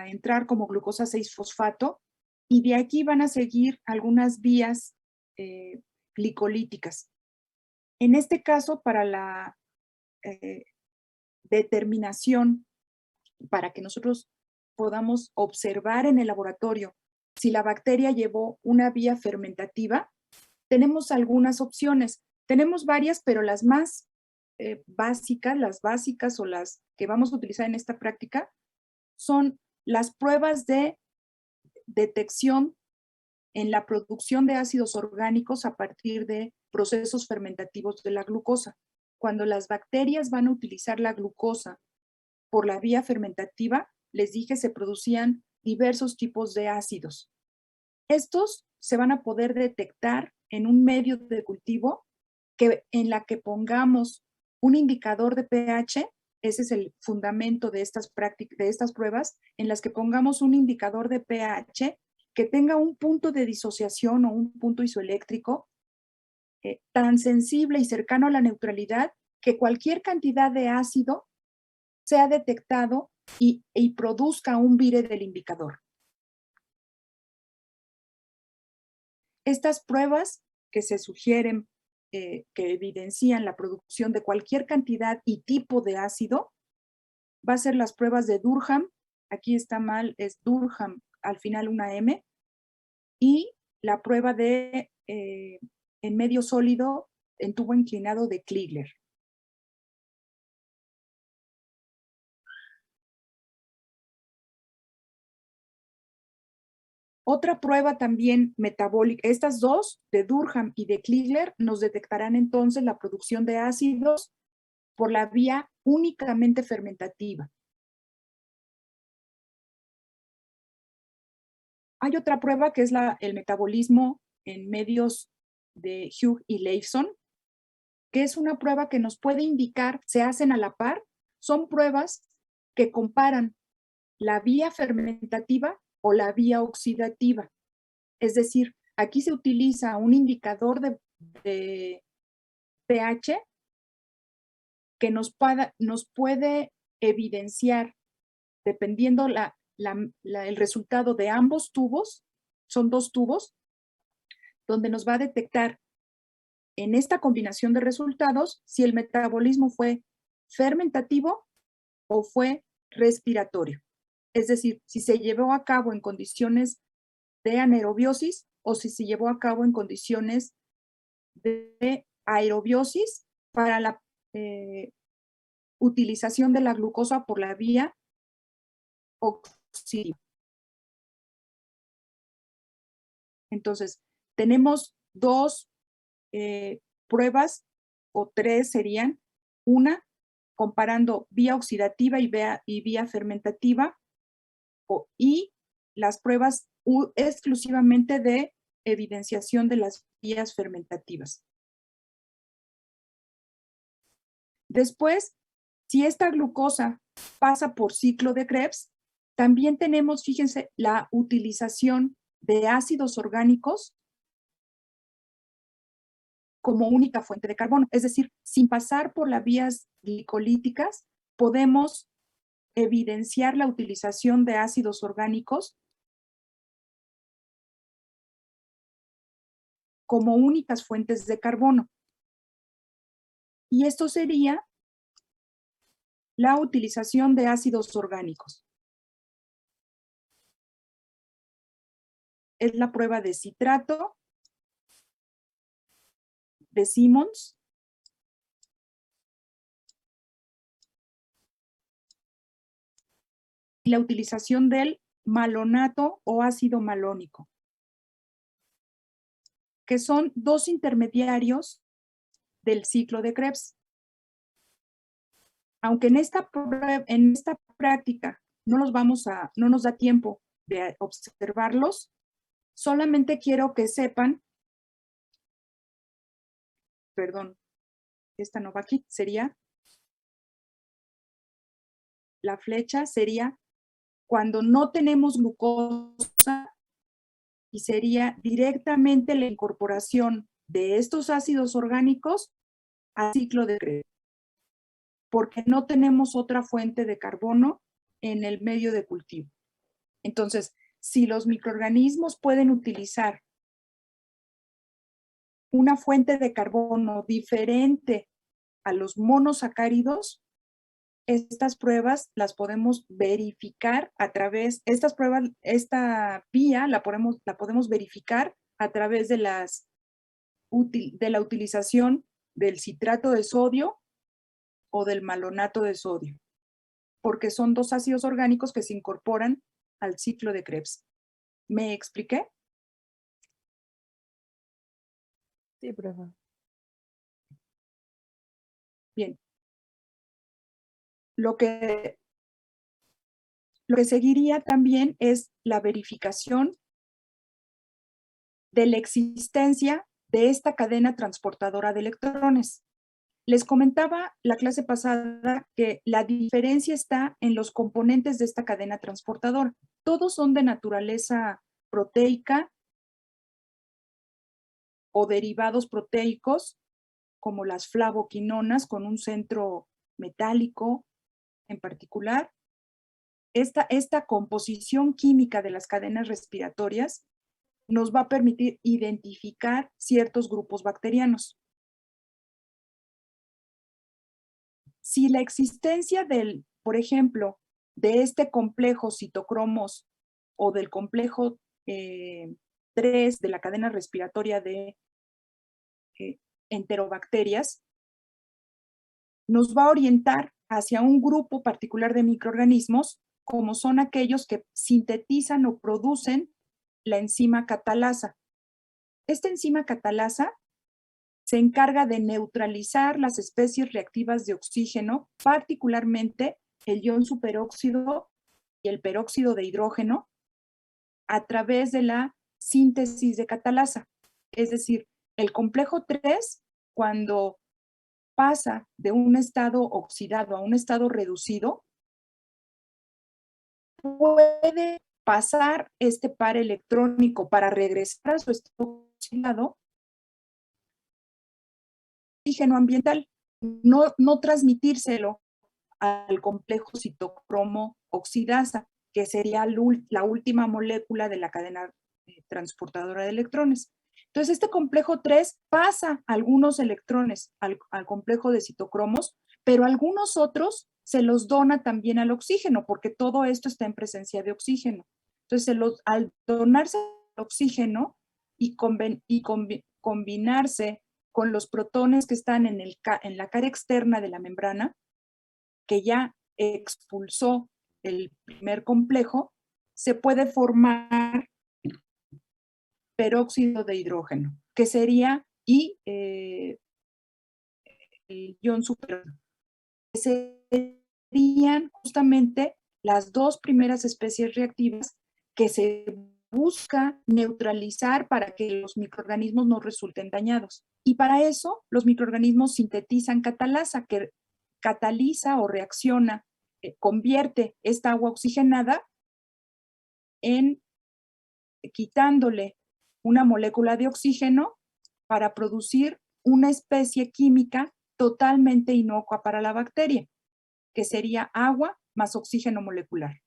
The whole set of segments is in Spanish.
a entrar como glucosa 6-fosfato y de aquí van a seguir algunas vías glicolíticas. En este caso, para la determinación, para que nosotros podamos observar en el laboratorio si la bacteria llevó una vía fermentativa, tenemos algunas opciones. Tenemos varias, pero las más básicas, las básicas o las que vamos a utilizar en esta práctica son las pruebas de detección en la producción de ácidos orgánicos a partir de procesos fermentativos de la glucosa. Cuando las bacterias van a utilizar la glucosa por la vía fermentativa, les dije, se producían diversos tipos de ácidos. Estos se van a poder detectar en un medio de cultivo en la que pongamos un indicador de pH. Ese es el fundamento de estas pruebas, en las que pongamos un indicador de pH que tenga un punto de disociación o un punto isoeléctrico tan sensible y cercano a la neutralidad que cualquier cantidad de ácido sea detectado y produzca un vire del indicador. Estas pruebas que se sugieren, que evidencian la producción de cualquier cantidad y tipo de ácido, va a ser las pruebas de Durham. Aquí está mal, es Durham, al final una M, y la prueba de en medio sólido en tubo inclinado de Kligler. Otra prueba también metabólica, estas dos, de Durham y de Kligler, nos detectarán entonces la producción de ácidos por la vía únicamente fermentativa. Hay otra prueba que es el metabolismo en medios de Hugh y Leifson, que es una prueba que nos puede indicar, se hacen a la par, son pruebas que comparan la vía fermentativa o la vía oxidativa. Es decir, aquí se utiliza un indicador de pH que nos puede evidenciar, dependiendo el resultado de ambos tubos, son dos tubos, donde nos va a detectar en esta combinación de resultados si el metabolismo fue fermentativo o fue respiratorio. Es decir, si se llevó a cabo en condiciones de anaerobiosis o si se llevó a cabo en condiciones de aerobiosis para la utilización de la glucosa por la vía oxidativa. Entonces, tenemos dos pruebas, o tres serían. Una, comparando vía oxidativa y vía fermentativa, y las pruebas exclusivamente de evidenciación de las vías fermentativas. Después, si esta glucosa pasa por ciclo de Krebs, también tenemos, fíjense, la utilización de ácidos orgánicos como única fuente de carbono. Es decir, sin pasar por las vías glicolíticas, podemos evidenciar la utilización de ácidos orgánicos como únicas fuentes de carbono. Y esto sería la utilización de ácidos orgánicos. Es la prueba de citrato, de Simmons, y la utilización del malonato o ácido malónico, que son dos intermediarios del ciclo de Krebs. Aunque en esta práctica no nos da tiempo de observarlos, solamente quiero que sepan, perdón, esta no va aquí, sería, la flecha sería cuando no tenemos glucosa y sería directamente la incorporación de estos ácidos orgánicos al ciclo de Krebs, porque no tenemos otra fuente de carbono en el medio de cultivo. Entonces, si los microorganismos pueden utilizar una fuente de carbono diferente a los monosacáridos, estas pruebas las podemos verificar a través, estas pruebas, esta vía la podemos verificar a través de la utilización del citrato de sodio o del malonato de sodio, porque son dos ácidos orgánicos que se incorporan al ciclo de Krebs. ¿Me expliqué? Sí, profe. Bien. Lo que seguiría también es la verificación de la existencia de esta cadena transportadora de electrones. Les comentaba la clase pasada que la diferencia está en los componentes de esta cadena transportadora. Todos son de naturaleza proteica o derivados proteicos, como las flavoquinonas con un centro metálico en particular. Esta composición química de las cadenas respiratorias nos va a permitir identificar ciertos grupos bacterianos. Si la existencia del, por ejemplo, de este complejo citocromos o del complejo 3 de la cadena respiratoria de enterobacterias, nos va a orientar hacia un grupo particular de microorganismos, como son aquellos que sintetizan o producen la enzima catalasa. Esta enzima catalasa se encarga de neutralizar las especies reactivas de oxígeno, particularmente el ion superóxido y el peróxido de hidrógeno, a través de la síntesis de catalasa. Es decir, el complejo 3, cuando pasa de un estado oxidado a un estado reducido, puede pasar este par electrónico para regresar a su estado oxidado oxígeno ambiental, no transmitírselo al complejo citocromo oxidasa, que sería la última molécula de la cadena transportadora de electrones. Entonces, este complejo 3 pasa algunos electrones al complejo de citocromos, pero algunos otros se los dona también al oxígeno, porque todo esto está en presencia de oxígeno. Entonces, al donarse el oxígeno y combinarse con los protones que están en la cara externa de la membrana, que ya expulsó el primer complejo, se puede formar peróxido de hidrógeno, que sería el ion superóxido. Serían justamente las dos primeras especies reactivas que se busca neutralizar para que los microorganismos no resulten dañados. Y para eso, los microorganismos sintetizan catalasa, que cataliza o reacciona, convierte esta agua oxigenada en quitándole una molécula de oxígeno para producir una especie química totalmente inocua para la bacteria, que sería agua más oxígeno molecular.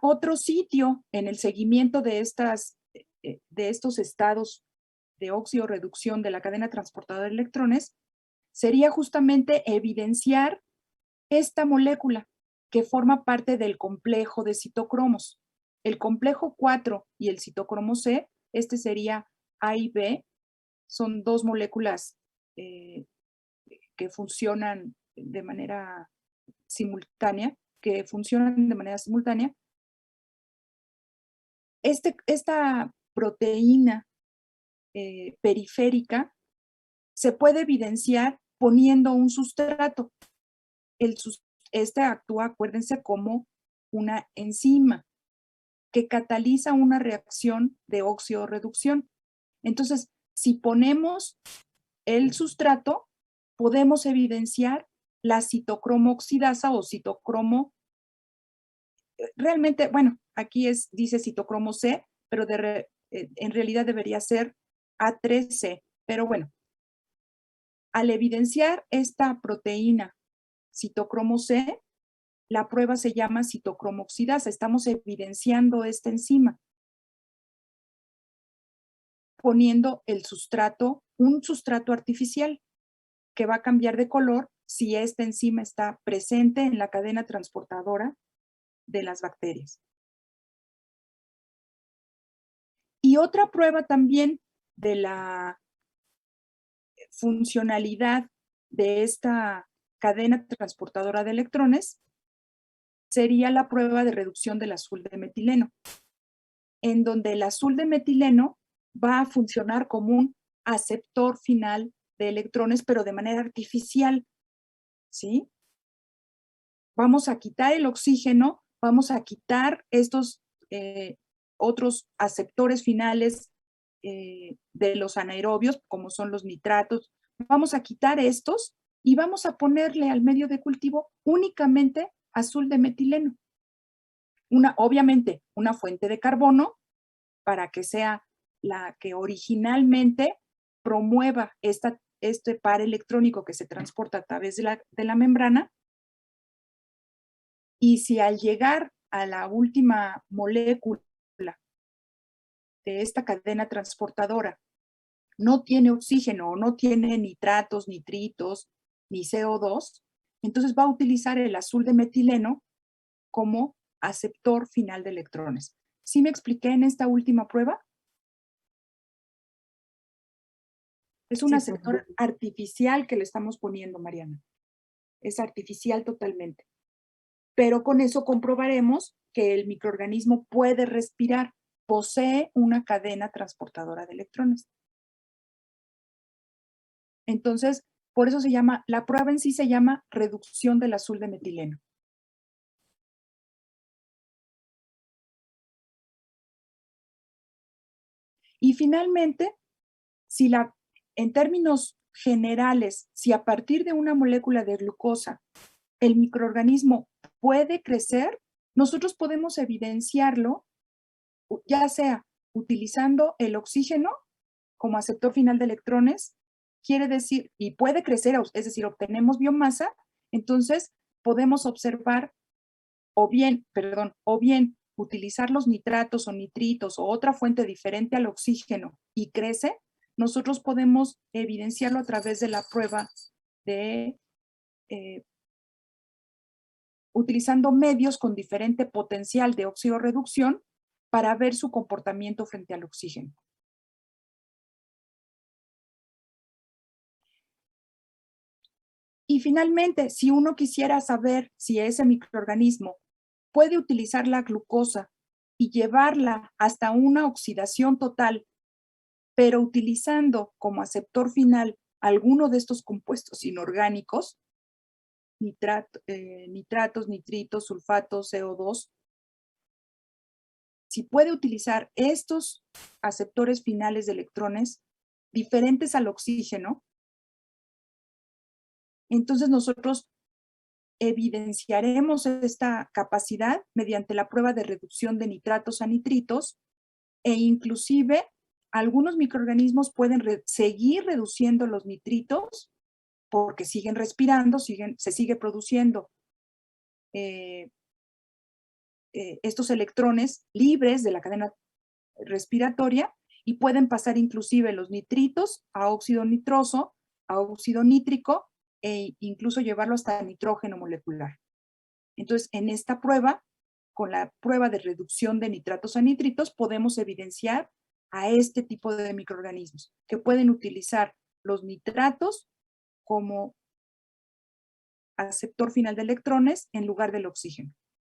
Otro sitio en el seguimiento de estos estados de oxidorreducción de la cadena transportadora de electrones sería justamente evidenciar esta molécula que forma parte del complejo de citocromos. El complejo 4 y el citocromo C, este sería A y B, son dos moléculas que funcionan de manera simultánea, Esta proteína periférica se puede evidenciar poniendo un sustrato. Este actúa, acuérdense, como una enzima que cataliza una reacción de óxido-reducción. Entonces, si ponemos el sustrato, podemos evidenciar la citocromo oxidasa o citocromo. Realmente, bueno, aquí dice citocromo C, pero en realidad debería ser A3C. Pero bueno, Al evidenciar esta proteína citocromo C, la prueba se llama citocromo oxidasa. Estamos evidenciando esta enzima, poniendo el sustrato, un sustrato artificial que va a cambiar de color si esta enzima está presente en la cadena transportadora de las bacterias. Y otra prueba también de la funcionalidad de esta cadena transportadora de electrones sería la prueba de reducción del azul de metileno, en donde el azul de metileno va a funcionar como un aceptor final de electrones, pero de manera artificial, ¿sí? Vamos a quitar el oxígeno, vamos a quitar estos otros aceptores finales de los anaerobios, como son los nitratos. Vamos a quitar estos y vamos a ponerle al medio de cultivo únicamente azul de metileno. Obviamente, una fuente de carbono para que sea la que originalmente promueva este par electrónico que se transporta a través de la membrana. Y si al llegar a la última molécula de esta cadena transportadora no tiene oxígeno o no tiene nitratos, nitritos, ni CO2, entonces va a utilizar el azul de metileno como aceptor final de electrones. ¿Sí me expliqué en esta última prueba? Es un Sí, aceptor artificial que le estamos poniendo, Mariana. Es artificial totalmente. Pero con eso comprobaremos que el microorganismo puede respirar, posee una cadena transportadora de electrones. Entonces, por eso la prueba en sí se llama reducción del azul de metileno. Y finalmente, en términos generales, si a partir de una molécula de glucosa el microorganismo puede crecer, nosotros podemos evidenciarlo, ya sea utilizando el oxígeno como aceptor final de electrones, quiere decir, y puede crecer, es decir, obtenemos biomasa, entonces podemos observar o bien utilizar los nitratos o nitritos o otra fuente diferente al oxígeno y crece, nosotros podemos evidenciarlo a través de la prueba de utilizando medios con diferente potencial de oxidorreducción para ver su comportamiento frente al oxígeno. Y finalmente, si uno quisiera saber si ese microorganismo puede utilizar la glucosa y llevarla hasta una oxidación total, pero utilizando como aceptor final alguno de estos compuestos inorgánicos, nitratos, nitritos, sulfatos, CO2, si puede utilizar estos aceptores finales de electrones diferentes al oxígeno, entonces nosotros evidenciaremos esta capacidad mediante la prueba de reducción de nitratos a nitritos e inclusive algunos microorganismos pueden seguir reduciendo los nitritos porque siguen respirando, se sigue produciendo estos electrones libres de la cadena respiratoria y pueden pasar inclusive los nitritos a óxido nitroso, a óxido nítrico e incluso llevarlo hasta nitrógeno molecular. Entonces, en esta prueba, con la prueba de reducción de nitratos a nitritos, podemos evidenciar a este tipo de microorganismos que pueden utilizar los nitratos como aceptor final de electrones en lugar del oxígeno.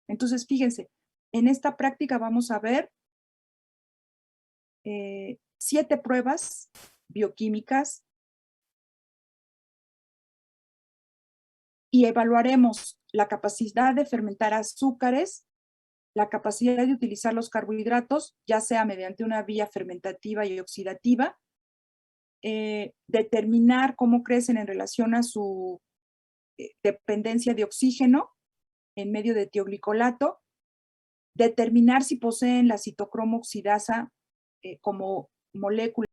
Entonces, fíjense, en esta práctica vamos a ver 7 pruebas bioquímicas y evaluaremos la capacidad de fermentar azúcares, la capacidad de utilizar los carbohidratos, ya sea mediante una vía fermentativa y oxidativa, determinar cómo crecen en relación a su dependencia de oxígeno en medio de tioglicolato, determinar si poseen la citocromo oxidasa como molécula